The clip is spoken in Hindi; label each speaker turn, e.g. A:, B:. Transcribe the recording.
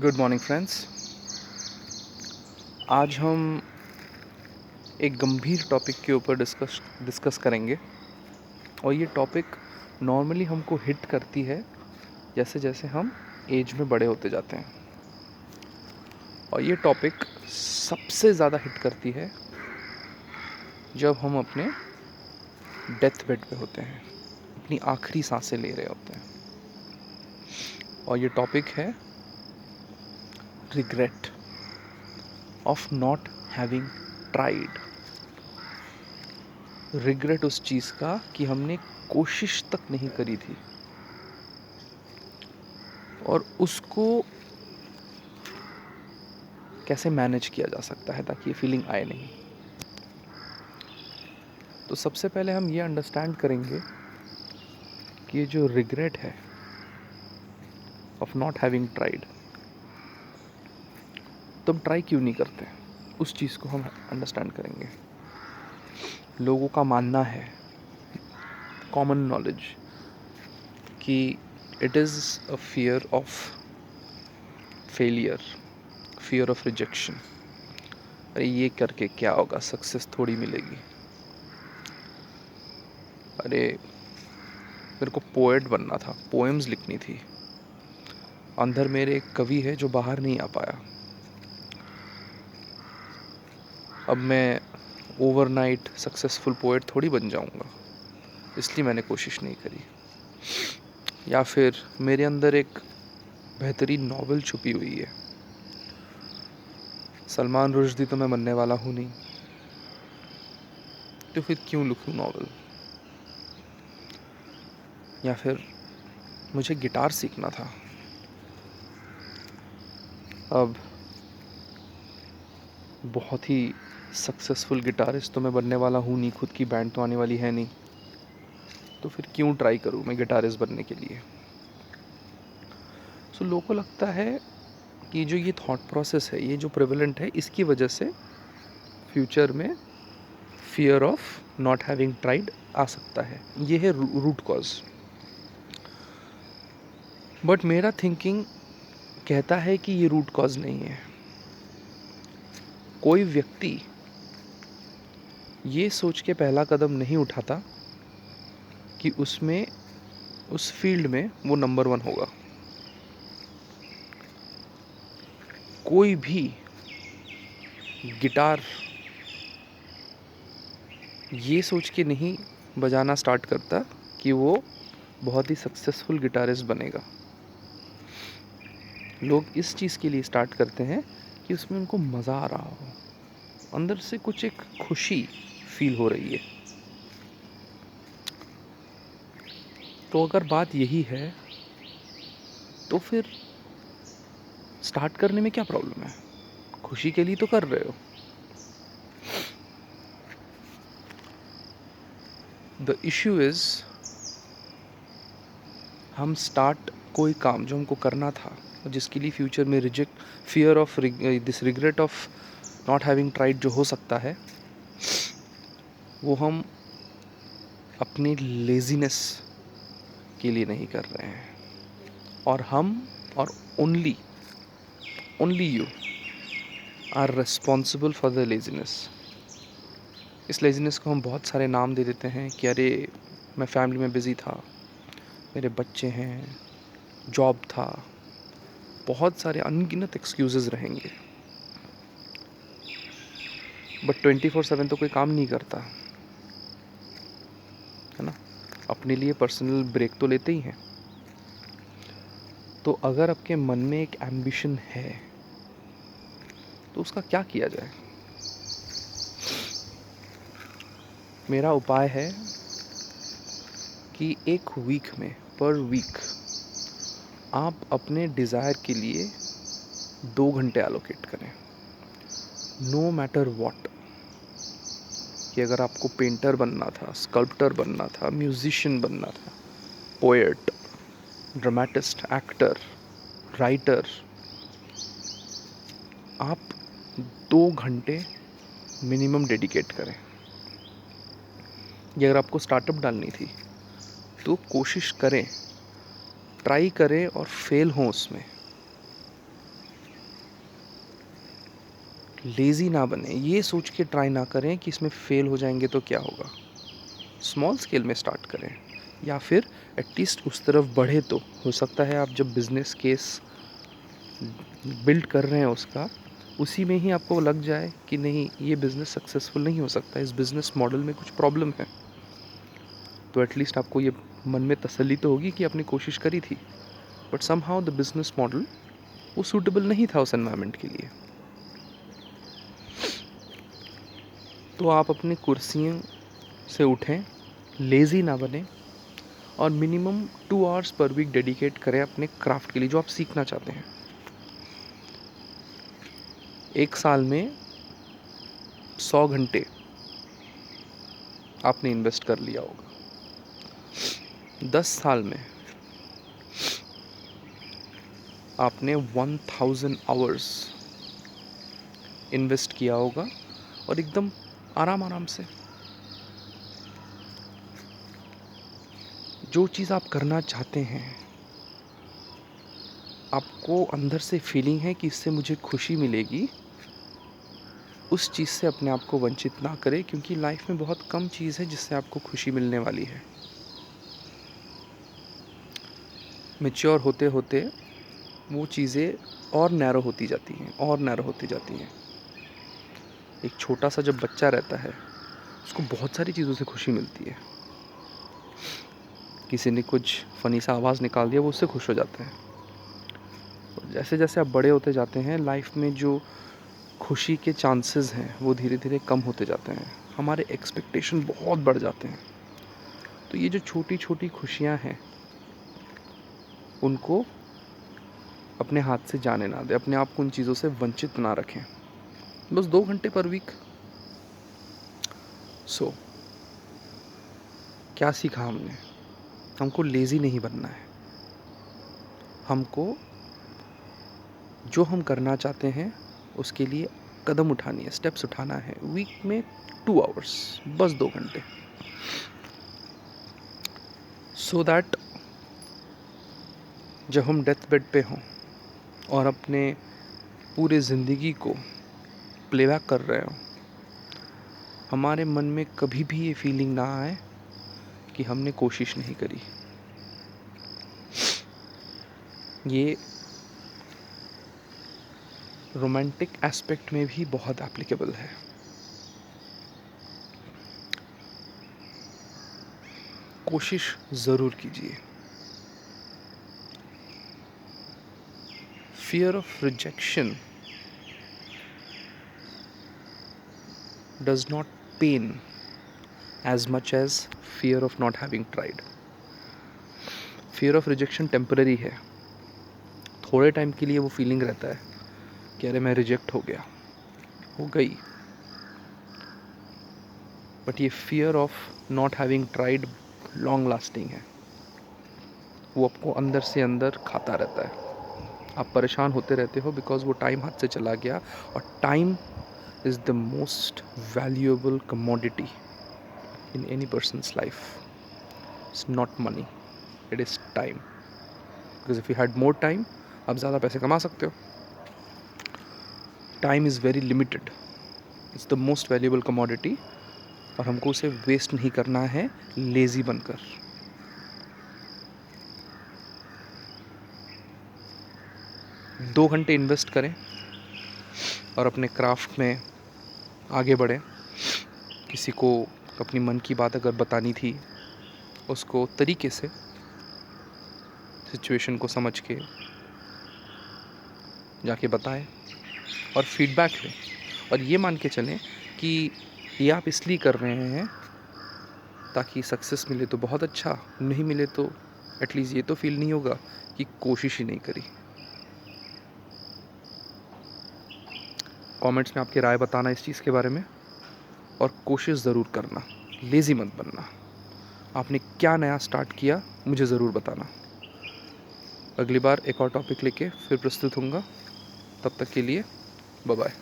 A: Good morning friends. आज हम एक गंभीर टॉपिक के ऊपर डिस्कस करेंगे और ये टॉपिक नॉर्मली हमको हिट करती है जैसे जैसे हम एज में बड़े होते जाते हैं। और ये टॉपिक सबसे ज़्यादा हिट करती है जब हम अपने डेथ बेड पे होते हैं, अपनी आखिरी सांसें ले रहे होते हैं। और ये टॉपिक है regret of not having tried. Regret उस चीज़ का कि हमने कोशिश तक नहीं करी थी और उसको कैसे मैनेज किया जा सकता है ताकि ये फीलिंग आए नहीं। तो सबसे पहले हम ये अंडरस्टैंड करेंगे कि ये जो रिग्रेट है ऑफ नॉट हैविंग ट्राइड, तो हम ट्राई क्यों नहीं करते, उस चीज़ को हम अंडरस्टैंड करेंगे। लोगों का मानना है, कॉमन नॉलेज, कि it is a fear of failure, fear of rejection. अरे ये करके क्या होगा, सक्सेस थोड़ी मिलेगी। अरे मेरे को पोएट बनना था, पोएम्स लिखनी थी, अंदर मेरे एक कवि है जो बाहर नहीं आ पाया। अब मैं ओवरनाइट सक्सेसफुल पोएट थोड़ी बन जाऊंगा, इसलिए मैंने कोशिश नहीं करी। या फिर मेरे अंदर एक बेहतरीन नॉवेल छुपी हुई है, सलमान रुश्दी तो मैं बनने वाला हूँ नहीं, तो फिर क्यों लिखूँ नॉवेल। या फिर मुझे गिटार सीखना था, अब बहुत ही सक्सेसफुल गिटारिस्ट तो मैं बनने वाला हूँ नहीं, खुद की बैंड तो आने वाली है नहीं, तो फिर क्यों ट्राई करूँ मैं गिटारिस्ट बनने के लिए। सो लोगों को लगता है कि जो ये थॉट प्रोसेस है, ये जो प्रेवलेंट है, इसकी वजह से फ्यूचर में fear of not having tried आ सकता है। ये है रूट कॉज। बट मेरा थिंकिंग कहता है कि ये रूट कॉज नहीं है। कोई व्यक्ति ये सोच के पहला कदम नहीं उठाता कि उसमें, उस फील्ड में वो नंबर 1 होगा। कोई भी गिटार ये सोच के नहीं बजाना स्टार्ट करता कि वो बहुत ही सक्सेसफुल गिटारिस्ट बनेगा। लोग इस चीज़ के लिए स्टार्ट करते हैं कि उसमें उनको मज़ा आ रहा हो, अंदर से कुछ एक खुशी फील हो रही है। तो अगर बात यही है तो फिर स्टार्ट करने में क्या प्रॉब्लम है, खुशी के लिए तो कर रहे हो। द इश्यू इज़, हम स्टार्ट कोई काम जो हमको करना था और जिसके लिए फ्यूचर में fear of this regret of not having tried जो हो सकता है, वो हम अपनी लेजीनेस के लिए नहीं कर रहे हैं। और हम, और only you are responsible for the laziness. इस लेजीनेस को हम बहुत सारे नाम दे देते हैं कि अरे मैं फैमिली में बिज़ी था, मेरे बच्चे हैं, जॉब था, बहुत सारे अनगिनत एक्सक्यूज़ेस रहेंगे। बट 24/7 तो कोई काम नहीं करता है ना, अपने लिए पर्सनल ब्रेक तो लेते ही हैं। तो अगर आपके मन में एक एम्बिशन है तो उसका क्या किया जाए। मेरा उपाय है कि एक वीक में, पर वीक, आप अपने डिज़ायर के लिए 2 घंटे एलोकेट करें, नो मैटर व्हाट। कि अगर आपको पेंटर बनना था, स्कल्प्टर बनना था, म्यूजिशियन बनना था, पोएट, ड्रामेटिस्ट, एक्टर, राइटर, आप 2 घंटे मिनिमम डेडिकेट करें। ये अगर आपको स्टार्टअप डालनी थी तो कोशिश करें, ट्राई करें और फेल हों उसमें, लेज़ी ना बने, ये सोच के ट्राई ना करें कि इसमें फेल हो जाएंगे तो क्या होगा। स्मॉल स्केल में स्टार्ट करें, या फिर एटलीस्ट उस तरफ बढ़े। तो हो सकता है आप जब बिज़नेस केस बिल्ड कर रहे हैं उसका, उसी में ही आपको लग जाए कि नहीं, ये बिज़नेस सक्सेसफुल नहीं हो सकता, इस बिज़नेस मॉडल में कुछ प्रॉब्लम है। तो एटलीस्ट आपको ये मन में तसल्ली तो होगी कि आपने कोशिश करी थी, but somehow the business model वो सूटेबल नहीं था उस एनवायरनमेंट के लिए। तो आप अपनी कुर्सियों से उठें, लेज़ी ना बने, और मिनिमम 2 आवर्स पर वीक डेडिकेट करें अपने क्राफ्ट के लिए जो आप सीखना चाहते हैं। 1 साल में 100 घंटे आपने इन्वेस्ट कर लिया होगा। 10 साल में आपने 1000 आवर्स इन्वेस्ट किया होगा, और एकदम आराम आराम से जो चीज़ आप करना चाहते हैं, आपको अंदर से फीलिंग है कि इससे मुझे खुशी मिलेगी, उस चीज़ से अपने आप को वंचित ना करें, क्योंकि लाइफ में बहुत कम चीज़ है जिससे आपको खुशी मिलने वाली है। मैच्योर होते होते वो चीज़ें और नैरो होती जाती हैं, और नैरो होती जाती हैं। एक छोटा सा जब बच्चा रहता है, उसको बहुत सारी चीज़ों से खुशी मिलती है। किसी ने कुछ फ़नी सा आवाज़ निकाल दिया, वो उससे खुश हो जाता है। और जैसे जैसे आप बड़े होते जाते हैं, लाइफ में जो खुशी के चांसेस हैं वो धीरे धीरे कम होते जाते हैं। हमारे एक्सपेक्टेशन बहुत बढ़ जाते हैं। तो ये जो छोटी छोटी खुशियाँ हैं, उनको अपने हाथ से जाने ना दें, अपने आप को उन चीज़ों से वंचित ना रखें। बस 2 घंटे पर वीक। क्या सीखा हमने? हमको लेज़ी नहीं बनना है। हमको जो हम करना चाहते हैं उसके लिए कदम उठानी है, स्टेप्स उठाना है। वीक में 2 आवर्स, बस 2 घंटे, सो दैट जब हम डेथ बेड पे हों और अपने पूरे ज़िंदगी को प्लेबैक कर रहे हों, हमारे मन में कभी भी ये फीलिंग ना आए कि हमने कोशिश नहीं करी। ये रोमांटिक एस्पेक्ट में भी बहुत एप्लीकेबल है। कोशिश ज़रूर कीजिए। Fear of rejection does not pain as much as fear of not having tried. Fear of rejection temporary है, थोड़े टाइम के लिए वो फीलिंग रहता है कि अरे मैं रिजेक्ट हो गया, हो गई। बट ये fear of not having tried long lasting है, वो आपको अंदर से अंदर खाता रहता है। आप परेशान होते रहते हो बिकॉज वो टाइम हाथ से चला गया, और time is the most valuable commodity in any person's life. It's not money, it is time. Because if you had more time, आप ज़्यादा पैसे कमा सकते हो। Time is very limited, it's the most valuable commodity, और हमको उसे वेस्ट नहीं करना है लेज़ी बनकर। 2 घंटे इन्वेस्ट करें और अपने क्राफ्ट में आगे बढ़ें। किसी को अपनी मन की बात अगर बतानी थी, उसको तरीके से सिचुएशन को समझ के जाके बताएं और फीडबैक लें, और ये मान के चलें कि ये आप इसलिए कर रहे हैं ताकि सक्सेस मिले तो बहुत अच्छा, नहीं मिले तो एटलीस्ट ये तो फील नहीं होगा कि कोशिश ही नहीं करी। कमेंट्स में आपकी राय बताना इस चीज़ के बारे में, और कोशिश ज़रूर करना, लेज़ी मत बनना। आपने क्या नया स्टार्ट किया मुझे ज़रूर बताना। अगली बार एक और टॉपिक लेके फिर प्रस्तुत होऊंगा। तब तक के लिए बाय बाय।